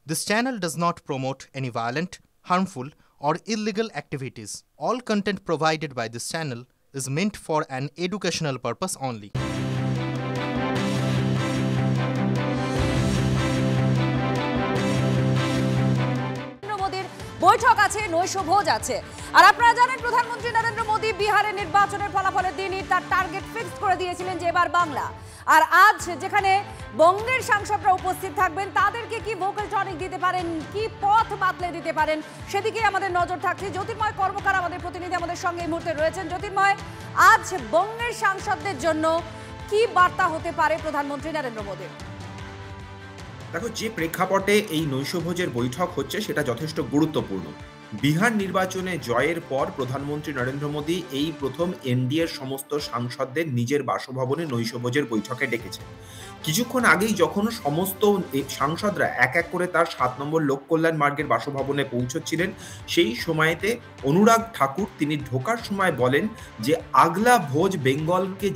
This channel does not promote any violent, harmful, or illegal activities. All content provided by this channel is meant for an educational purpose only. বৈঠক আছে, নৈশভোজ আছে। আর আপনারা জানেন প্রধানমন্ত্রী নরেন্দ্র মোদী বিহারের নির্বাচনের ফলাফলের দিনই তার টার্গেট ফিক্সড করে দিয়েছিলেন যে এবার বাংলা। আর আজ যেখানে বঙ্গের সাংসদরা উপস্থিত থাকবেন, তাদেরকে কি ভোকাল টনিক দিতে পারেন, কি পথ বাতলে দিতে পারেন, সেদিকে আমাদের নজর থাকছে। জ্যোতির্ময় কর্মকার আমাদের প্রতিনিধি আমাদের সঙ্গে এই মুহূর্তে রয়েছেন। জ্যোতির্ময়, আজ বঙ্গের সাংসদদের জন্য কি বার্তা হতে পারে প্রধানমন্ত্রী নরেন্দ্র মোদীর? দেখো, যে প্রেক্ষাপটে এই নৈশভোজের বৈঠক হচ্ছে সেটা যথেষ্ট গুরুত্বপূর্ণ। বিহার নির্বাচনে জয়ের পর প্রধানমন্ত্রী নরেন্দ্র মোদী এই প্রথম এনডিএর সমস্ত সাংসদদের নিজের বাসভবনে নৈশভোজের বৈঠকে ডেকেছেন। কিছুক্ষণ আগেই যখন সমস্ত সাংসদরা এক এক করে তার ৭ নম্বর লোক কল্যাণ মার্গের বাসভবনে পৌঁছচ্ছিলেন, সেই সময়তে অনুরাগ ঠাকুর তিনি ঢোকার সময় বলেন যে আগলা ভোজ বেঙ্গলকে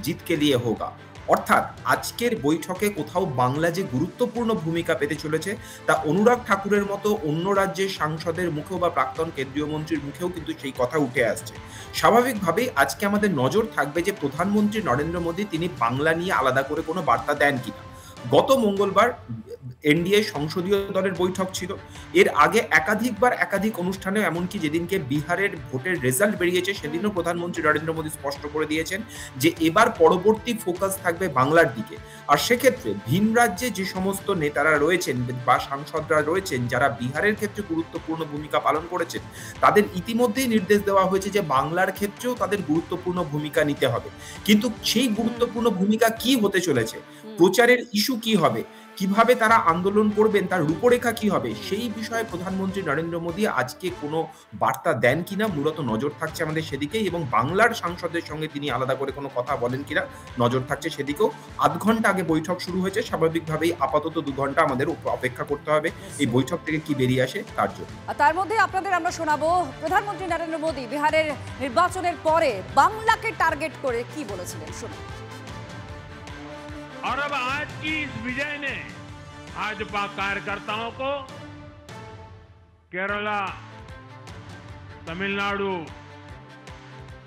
জিতকে লিয়ে হোগা। অর্থাৎ আজকের বৈঠকে কোথাও বাংলা যে গুরুত্বপূর্ণ ভূমিকা পেতে চলেছে তা অনুরাগ ঠাকুরের মতো অন্য রাজ্যের সাংসদের মুখেও বা প্রাক্তন কেন্দ্রীয় মন্ত্রীর মুখেও কিন্তু সেই কথা উঠে আসছে। স্বাভাবিকভাবেই আজকে আমাদের নজর থাকবে যে প্রধানমন্ত্রী নরেন্দ্র মোদী তিনি বাংলা নিয়ে আলাদা করে কোনো বার্তা দেন কিনা। গত মঙ্গলবার এনডিএ সংসদীয় দলের বৈঠক ছিল। এর আগে একাধিক অনুষ্ঠানে, এমনকি যেদিনকে বিহারের ভোটের রেজাল্ট বেরিয়েছে সেদিনও প্রধানমন্ত্রী নরেন্দ্র মোদী স্পষ্ট করে দিয়েছেন যে এবার পরবর্তী ফোকাস থাকবে বাংলার দিকে। আর সেক্ষেত্রে ভিন রাজ্যে যে সমস্ত নেতারা রয়েছেন বা সাংসদরা রয়েছেন যারা বিহারের ক্ষেত্রে গুরুত্বপূর্ণ ভূমিকা পালন করেছেন, তাদের ইতিমধ্যেই নির্দেশ দেওয়া হয়েছে যে বাংলার ক্ষেত্রেও তাদের গুরুত্বপূর্ণ ভূমিকা নিতে হবে। কিন্তু সেই গুরুত্বপূর্ণ ভূমিকা কি হতে চলেছে, প্রচারের ইস্যু কি হবে, কিভাবে তারা আন্দোলন করবেন, তার রূপরেখা কি হবে, সেই বিষয়ে প্রধানমন্ত্রী নরেন্দ্র মোদী আজকে কোনো বার্তা দেন কিনা মূলত নজর থাকছে আমাদের সেদিকেই, এবং বাংলার সাংসদের সঙ্গে তিনি আলাদা করে কোনো কথা বলেন কিনা নজর থাকছে সেদিকেও। ৮ ঘন্টা আগে বৈঠক শুরু হয়েছে, স্বাভাবিকভাবেই আপাতত ২ ঘন্টা আমাদের অপেক্ষা করতে হবে এই বৈঠক থেকে কি বেরিয়ে আসে তার জন্য। তার মধ্যে আপনাদের আমরা শোনাবো প্রধানমন্ত্রী নরেন্দ্র মোদী বিহারের নির্বাচনের পরে বাংলাকে টার্গেট করে কি বলেছিলেন, শুনুন। और अब आज की इस विजय ने भाजपा कार्यकर्ताओं को केरला, तमिलनाडु,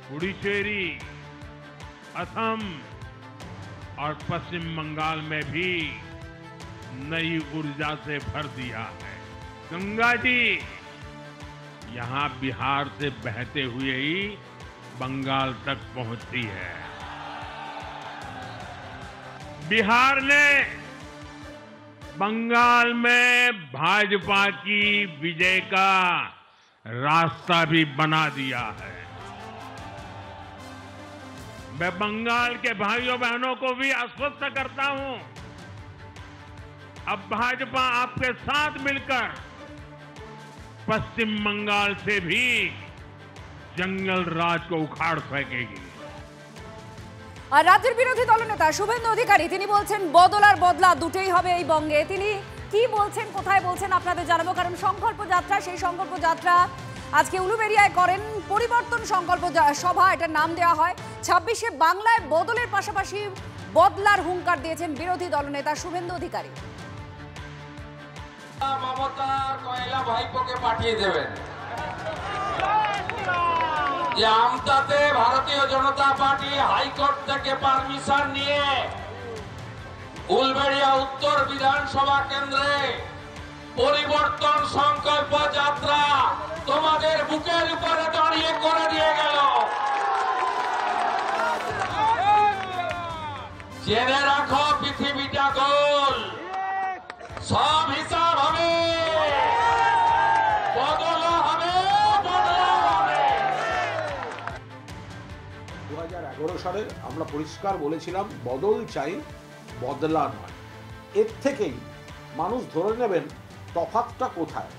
पुडुचेरी, असम और पश्चिम बंगाल में भी नई ऊर्जा से भर दिया है। गंगा जी यहां बिहार से बहते हुए ही बंगाल तक पहुंचती है। बिहार ने बंगाल में भाजपा की विजय का रास्ता भी बना दिया है। मैं बंगाल के भाइयों बहनों को भी आश्वस्त करता हूं, अब भाजपा आपके साथ मिलकर पश्चिम बंगाल से भी जंगल राज को उखाड़ फेंकेगी। আর রাজ্যের বিরোধী দলনেতা শুভেন্দু অধিকারী তিনি বলছেন বদল আর বদলা দুটোই হবে এই বঙ্গে। তিনি কি বলছেন, কোথায় বলছেন আপনাদের জানাবো, কারণ সংকল্প যাত্রা, সেই সংকল্প যাত্রা আজকে উলুবেড়িয়ায় করেন। পরিবর্তন সংকল্প সভা এটার নাম দেওয়া হয়। ২৬শে বাংলায় বদলের পাশাপাশি বদলার হুঙ্কার দিয়েছেন বিরোধী দলনেতা শুভেন্দু অধিকারী। মমতার কয়লা ভাইপোকে পাঠিয়ে দেবেন যে আমতাতে ভারতীয় জনতা পার্টি হাইকোর্ট থেকে পারমিশন নিয়ে উলবেড়িয়া উত্তর বিধানসভা কেন্দ্রে পরিবর্তন সংকল্প যাত্রা তোমাদের বুকের উপরে দাঁড়িয়ে করে দিয়ে গেল। জেনে রাখো পৃথিবীটা গোল, সব হিসাব হবে, বদল হবে, বদল হবে। ২০১১ সালে আমরা পরিষ্কার বলেছিলাম বদল চাই, বদলা নয়। এর থেকেই মানুষ ধরে নেবেন তফাৎটা কোথায়।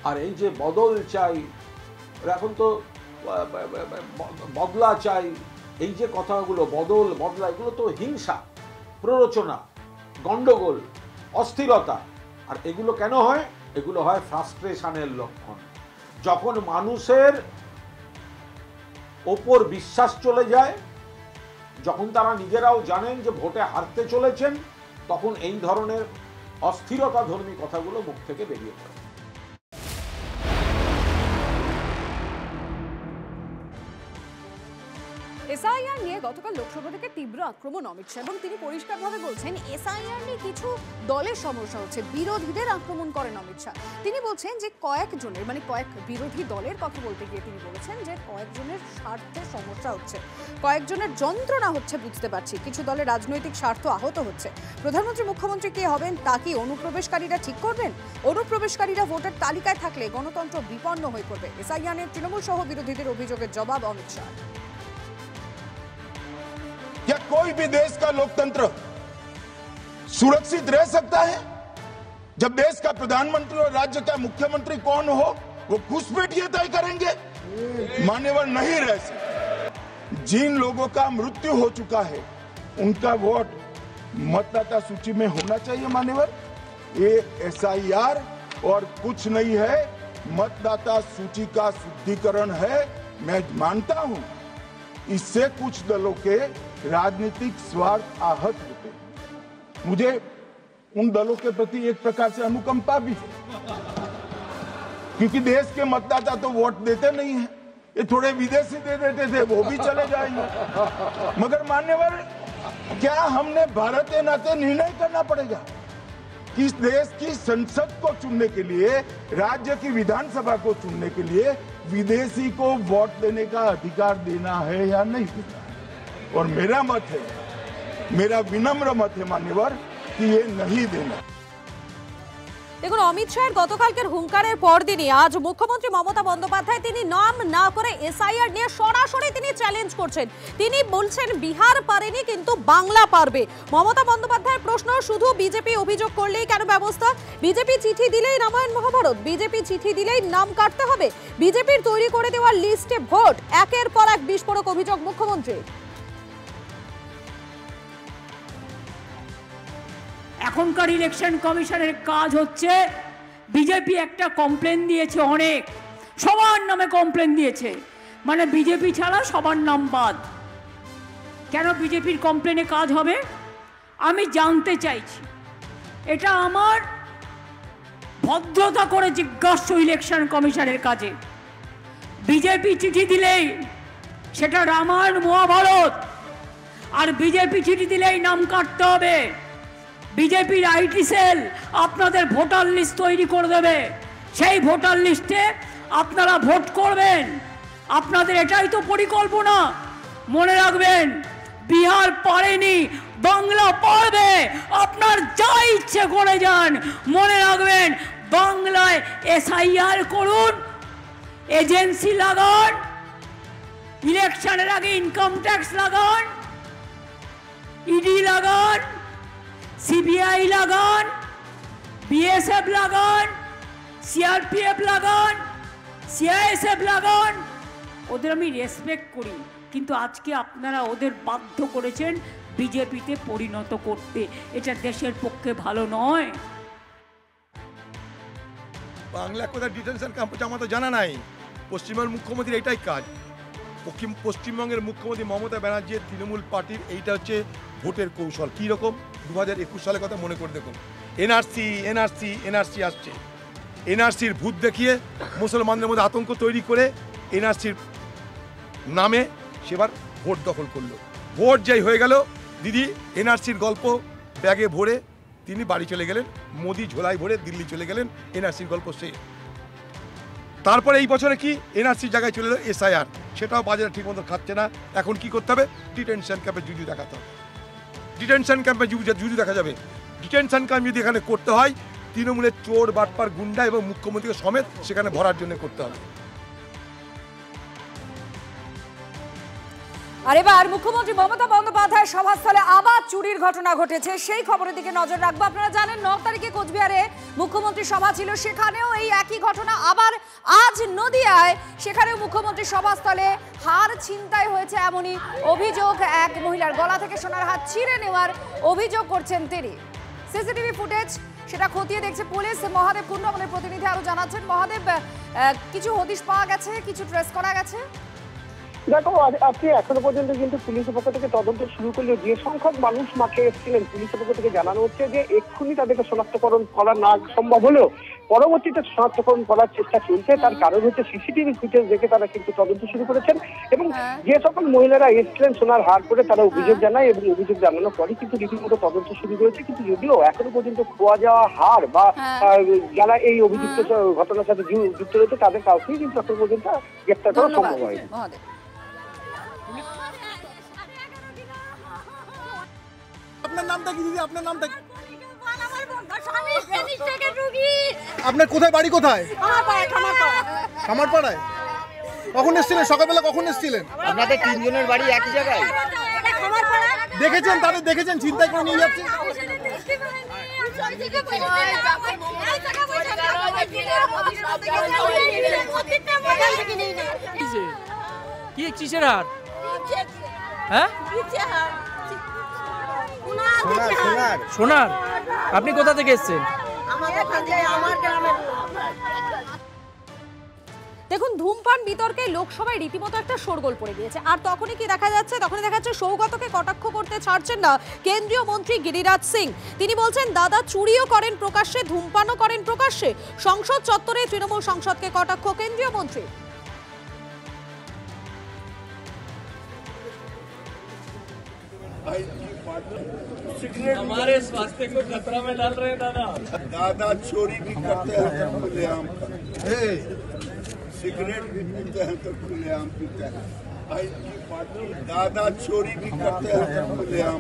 আর এই যে বদল চাই, এখন তো বদলা চাই, এই যে কথাগুলো বদল বদলা, এগুলো তো হিংসা, প্ররোচনা, গন্ডগোল, অস্থিরতা। আর এগুলো কেন হয়? এগুলো হয় ফ্রাস্ট্রেশনের লক্ষণ। যখন মানুষের ওপর বিশ্বাস চলে যায়, যখন তারা নিজেরাও জানেন যে ভোটে হারতে চলেছেন, তখন এই ধরনের অস্থিরতা ধর্মী কথাগুলো মুখ থেকে বেরিয়ে পড়ে। এসআইআর নিয়ে গতকাল লোকসভা থেকে তীব্র আক্রমণ অমিত শাহ, এবং তিনি পরিষ্কারভাবে বলছেন এসআইআর নিয়ে কিছু দলের সমস্যা হচ্ছে, বিরোধীদের আক্রমণ করেন অমিত শাহ। তিনি বলছেন যে কয়েকজনের, মানে কয়েক বিরোধী দলের কথা বলতে গিয়ে তিনি বলেছেন যে কয়েকজনের স্বার্থে সমস্যা হচ্ছে, কয়েকজনের যন্ত্রণা হচ্ছে বুঝতে পারছি, কিছু দলের রাজনৈতিক স্বার্থ আহত হচ্ছে। প্রধানমন্ত্রী মুখ্যমন্ত্রী কে হবেন তা কি অনুপ্রবেশকারীরা ঠিক করবেন? অনুপ্রবেশকারীরা ভোটার তালিকায় থাকলে গণতন্ত্র বিপন্ন হয়ে পড়বে। এসআইআর নিয়ে তৃণমূল সহ বিরোধীদের অভিযোগের জবাব অমিত শাহ। क्या कोई भी देश का लोकतंत्र सुरक्षित रह सकता है जब देश का प्रधानमंत्री और राज्य का मुख्यमंत्री कौन हो वो घुसपैठिए तय करेंगे? मान्यवर नहीं रह सकते। जिन लोगों का मृत्यु हो चुका है उनका वोट मतदाता सूची में होना चाहिए मान्यवर। ये एसआईआर और कुछ नहीं है, मतदाता सूची का शुद्धिकरण है। मैं मानता हूं इससे कुछ दलों के राजनीतिक स्वार्थ आहत होते हैं। मुझे उन दलों के प्रति एक प्रकार से अनुकंपा भी है, क्योंकि देश के मतदाता तो वोट देते नहीं हैं। ये थोड़े विदेशी दे देते थे, वो भी चले जाएंगे। मगर मान्यवर, क्या हमने भारत के नाते निर्णय करना पड़ेगा कि इस देश की संसद को चुनने के लिए, राज्य की विधानसभा को चुनने के लिए विदेशी को वोट देने का अधिकार देना है या नहीं देना है? और मेरा मत है, मेरा विनम्र मत है मान्यवर कि ये नहीं देना। দেখুন, অমিত শাহের গতকালকের হুঙ্কারের পরদিনই আজ মুখ্যমন্ত্রী মমতা বন্দ্যোপাধ্যায় তিনি নাম না করে এসআইআর নিয়ে সরাসরি তিনি চ্যালেঞ্জ করছেন। তিনি বলছেন বিহার পারেনি কিন্তু বাংলা পারবে। মমতা বন্দ্যোপাধ্যায়ের প্রশ্ন, শুধু বিজেপি অভিযোগ করলেই কেন ব্যবস্থা? বিজেপি চিঠি দিলেই রামায়ণ মহাভারত? বিজেপি চিঠি দিলেই নাম কাটতে হবে? বিজেপির তৈরি করে দেওয়া লিস্টে ভোট? একের পর এক বিস্ফোরক অভিযোগ মুখ্যমন্ত্রী। এখনকার ইলেকশন কমিশনের কাজ হচ্ছে, বিজেপি একটা কমপ্লেন দিয়েছে, অনেক সবার নামে কমপ্লেন দিয়েছে, মানে বিজেপি ছাড়া সবার নাম বাদ। কেন বিজেপির কমপ্লেনে কাজ হবে আমি জানতে চাইছি। এটা আমার ভদ্রতা করে জিজ্ঞাসা ইলেকশন কমিশনের কাছে। বিজেপি চিঠি দিলেই সেটা রামায়ণ মহাভারত, আর বিজেপি চিঠি দিলেই নাম কাটতে হবে। বিজেপির আইটি সেল আপনাদের ভোটার লিস্ট তৈরি করে দেবে, সেই ভোটার লিস্টে আপনারা ভোট করবেন। আপনাদের এটাই তো পরিকল্পনা। মনে রাখবেন, বিহার পারেনি, বাংলা পারবে। আপনার যা ইচ্ছে করে যান, মনে রাখবেন বাংলায় এসআইআর করুন, এজেন্সি লাগান, ইলেকশনের আগে ইনকাম ট্যাক্স লাগান, ইডি লাগান, সিবিআই লাগান, বিএসএফ লাগান, সিআরপিএফ লাগান, সিআইএসএফ লাগান। ওদের আমি রেসপেক্ট করি, কিন্তু আজকে আপনারা ওদের বাধ্য করেছেন বিজেপিতে পরিণত করতে। এটা দেশের পক্ষে ভালো নয়। বাংলা কোথায় ডিটেনশন ক্যাম্প হচ্ছে আমার তো জানা নাই। পশ্চিমবঙ্গের মুখ্যমন্ত্রীর এটাই কাজ। পশ্চিমবঙ্গের মুখ্যমন্ত্রী মমতা ব্যানার্জির তৃণমূল পার্টির এইটা হচ্ছে ভোটের কৌশল। কীরকম? 2021 সালের কথা মনে করে দেখুন। এনআরসি আসছে, এনআরসির ভূত দেখিয়ে মুসলমানদের মধ্যে আতঙ্ক তৈরি করে এনআরসির নামে সেবার ভোট দখল করলো। ভোট যাই হয়ে গেল, দিদি এনআরসির গল্প ব্যাগে ভরে তিনি বাড়ি চলে গেলেন, মোদি ঝোলায় ভরে দিল্লি চলে গেলেন, এনআরসির গল্প শেষ। তারপরে এই বছরে কি এনআরসির জায়গায় চলে এলো এসআইআর, সেটাও বাজারে ঠিকমতো খাচ্ছে না। এখন কি করতে হবে? ডিটেনশন ক্যাম্পে জুজু দেখাতে হবে। ডিটেনশন ক্যাম্পে জুজু দেখা যাবে। ডিটেনশন ক্যাম্প যদি এখানে করতে হয়, তৃণমূলের চোর বাটপার গুন্ডা এবং মুখ্যমন্ত্রীকে সমেত সেখানে ভরার জন্য করতে হবে। আর এবার মুখ্যমন্ত্রী মমতা বন্দ্যোপাধ্যায়ের সভাস্থলে আবার চুরির ঘটনা ঘটেছে, সেই খবরের দিকে নজর রাখবো। আপনারা জানেন 9 তারিখে কোচবিহারে মুখ্যমন্ত্রী সভা ছিল, সেখানেও এই একই ঘটনা। আবার আজ নদিয়ায় সেখানেও মুখ্যমন্ত্রী সভাস্থলে হার ছিনতাই হয়েছে এমনই অভিযোগ। এক মহিলার গলা থেকে সোনার হার ছিঁড়ে নেওয়ার অভিযোগ করছেন তিনি। সিসিটিভি ফুটেজ সেটা খতিয়ে দেখছে পুলিশ। মহাদেব কুন্ডু আমাদের প্রতিনিধি আরো জানাচ্ছেন। মহাদেব, কিছু হদিশ পাওয়া গেছে, কিছু ট্রেস করা গেছে? দেখো আজকে এখনো পর্যন্ত কিন্তু পুলিশের পক্ষ থেকে তদন্ত শুরু করলেও যে সংখ্যক মানুষ মাঠে এসেছিলেন পুলিশের পক্ষ থেকে জানানো হচ্ছে যে এক্ষুনি তাদেরকে শনাক্তকরণ করা না সম্ভব হলেও পরবর্তীতে শনাক্তকরণ করার চেষ্টা চলছে। তার কারণ হচ্ছে সিসিটিভি ফুটেজ দেখে তারা কিন্তু তদন্ত শুরু করেছেন এবং যে সকল মহিলারা এসেছিলেন সোনার হার করে তারা অভিযোগ জানায় এবং অভিযোগ জানানোর পরে কিন্তু রীতিমতো তদন্ত শুরু করেছে। কিন্তু যদিও এখনো পর্যন্ত খোয়া যাওয়া হার বা যারা এই অভিযুক্ত ঘটনার সাথে যুক্ত রয়েছে তাদের কাউকেই কিন্তু এখনো পর্যন্ত গ্রেপ্তার করা সম্ভব হয়নি। আপনার নামটা কি দিদি? আপনার নামটা কি? আপনার কোথায় বাড়ি? কোথায়? খামারপাড়ায়। কখন এসেছিলেন? সকালবেলা কখন এসেছিলেন? আপনাদের তিনজনের বাড়ি একই জায়গায়? দেখেছেন? তাদের দেখেছেন চিন্তা করে নিয়ে যাচ্ছে? কি কিসের হার? হ্যাঁ সোনার। আপনি কোথা থেকে এসেছেন? দেখুন, ধূমপান বিতর্কে লোকসভায় রীতিমতো একটা শোরগোল পড়ে গিয়েছে। আর তখনই কি দেখা যাচ্ছে? তখনই দেখা যাচ্ছে সৌগতকে কটাক্ষ করতে ছাড়ছেন না কেন্দ্রীয় মন্ত্রী গিরিরাজ সিং। তিনি বলছেন দাদা চুরিও করেন প্রকাশ্যে, ধূমপানও করেন প্রকাশ্যে। সংসদ চত্বরে তৃণমূল সাংসদকে কটাক্ষ কেন্দ্রীয় মন্ত্রী। हमारे स्वास्थ्य को खतरा में डाल रहे हैं दादा। दादा चोरी भी करते हैं तो खुलेआम सिगरेट भी पीते हैं तो खुलेआम पीते हैं। दादा चोरी भी करते हैं तो खुलेआम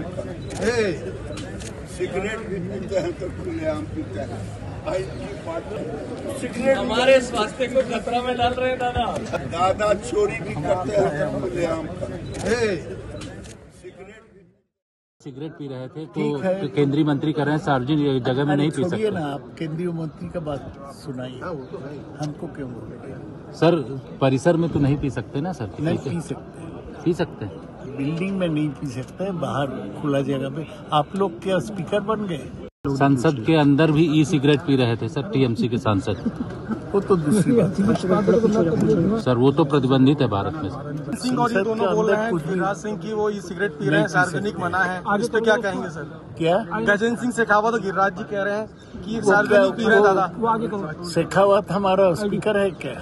सिगरेट भी पीते हैं तो खुलेआम पीते हैं। सिगरेट हमारे स्वास्थ्य को खतरा में डाल रहे हैं दादा। दादा चोरी भी करते हैं तो खुलेआम सिगरेट पी रहे थे तो केंद्रीय मंत्री कर रहे हैं सार्वजनिक जगह में नहीं पी सकते ना। आप केंद्रीय मंत्री का बात सुनाइए, हमको क्यों बोलेंगे? सर परिसर में तो नहीं पी सकते ना सर? नहीं पी सकते। पी सकते हैं बिल्डिंग में नहीं पी सकते, बाहर खुला जगह पे। आप लोग क्या स्पीकर बन गए? संसद के अंदर भी ई सिगरेट पी रहे थे सर, टीएमसी के सांसद। वो तो दूसरी बात सर, वो तो प्रतिबंधित है भारत में। सिंह और ये दोनों बोल रहे हैं गिरिराज सिंह की वो ई सिगरेट पी रहे हैं, सार्वजनिक मना है। इस पे क्या कहेंगे सर? क्या गजेंद्र सिंह शेखावत और गिरिराज जी कह रहे हैं कि सार्वजनिक पी रहे हैं दादा। शेखावत हमारा स्पीकर है क्या?